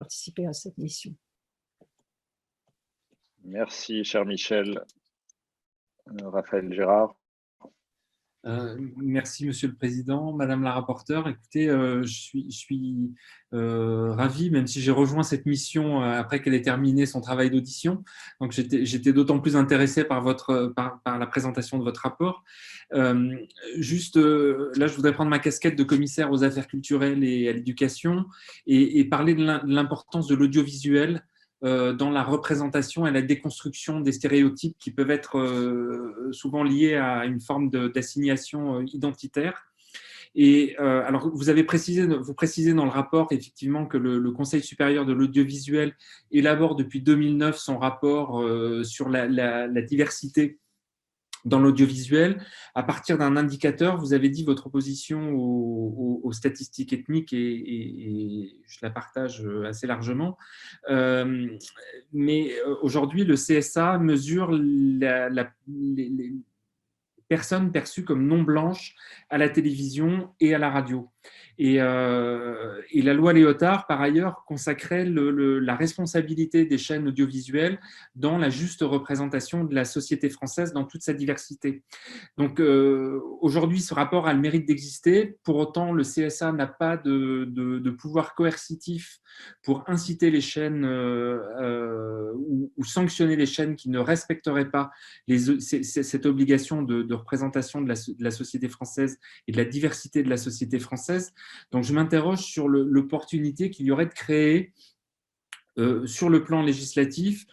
participer à cette mission. Merci, cher Michel. Raphaël Gérard. Merci, Monsieur le Président. Madame la rapporteure, écoutez, je suis ravi, même si j'ai rejoint cette mission après qu'elle ait terminé son travail d'audition. Donc, j'étais d'autant plus intéressé par la présentation de votre rapport. Là, je voudrais prendre ma casquette de commissaire aux affaires culturelles et à l'éducation et parler de l'importance de l'audiovisuel dans la représentation et la déconstruction des stéréotypes qui peuvent être souvent liés à une forme d'assignation identitaire. Et alors, vous précisez dans le rapport effectivement que le Conseil supérieur de l'audiovisuel élabore depuis 2009 son rapport sur la diversité dans l'audiovisuel, à partir d'un indicateur. Vous avez dit votre opposition aux statistiques ethniques et je la partage assez largement. Mais aujourd'hui, le CSA mesure les personnes perçues comme non blanches à la télévision et à la radio. Et la loi Léotard, par ailleurs, consacrait la responsabilité des chaînes audiovisuelles dans la juste représentation de la société française dans toute sa diversité. Donc aujourd'hui, ce rapport a le mérite d'exister. Pour autant, le CSA n'a pas de pouvoir coercitif pour inciter les chaînes ou sanctionner les chaînes qui ne respecteraient pas cette obligation de représentation de la société française et de la diversité de la société française. Donc, je m'interroge sur l'opportunité qu'il y aurait de créer, sur le plan législatif,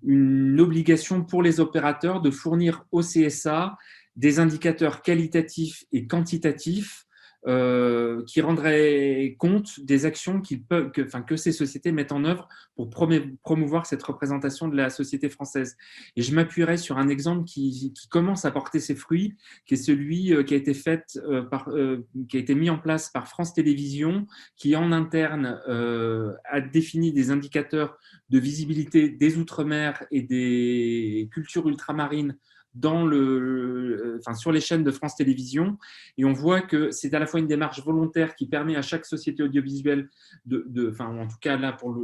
une obligation pour les opérateurs de fournir au CSA des indicateurs qualitatifs et quantitatifs qui rendraient compte des actions que ces sociétés mettent en œuvre pour promouvoir cette représentation de la société française. Et je m'appuierai sur un exemple qui commence à porter ses fruits, qui est celui qui a été mis en place par France Télévisions, qui en interne a défini des indicateurs de visibilité des Outre-mer et des cultures ultramarines sur les chaînes de France Télévisions. Et on voit que c'est à la fois une démarche volontaire qui permet à chaque société audiovisuelle, en tout cas là pour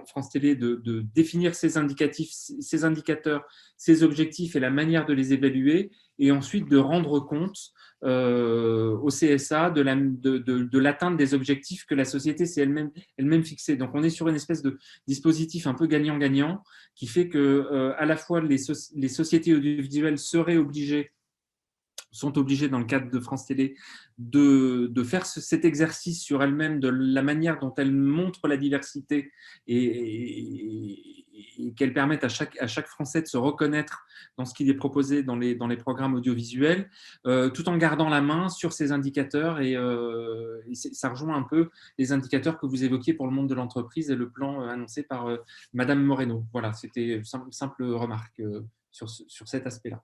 France Télé, de définir ses indicateurs, ses objectifs et la manière de les évaluer, et ensuite de rendre compte au CSA de l'atteinte des objectifs que la société s'est elle-même fixée. Donc on est sur une espèce de dispositif un peu gagnant-gagnant qui fait que à la fois les sociétés audiovisuelles sont obligées dans le cadre de France Télé de faire cet exercice sur elles-mêmes, de la manière dont elles montrent la diversité et qu'elles permettent à chaque Français de se reconnaître dans ce qui est proposé dans les programmes audiovisuels, tout en gardant la main sur ces indicateurs. Et ça rejoint un peu les indicateurs que vous évoquiez pour le monde de l'entreprise et le plan annoncé par Madame Moreno. Voilà, c'était une simple remarque sur cet aspect-là.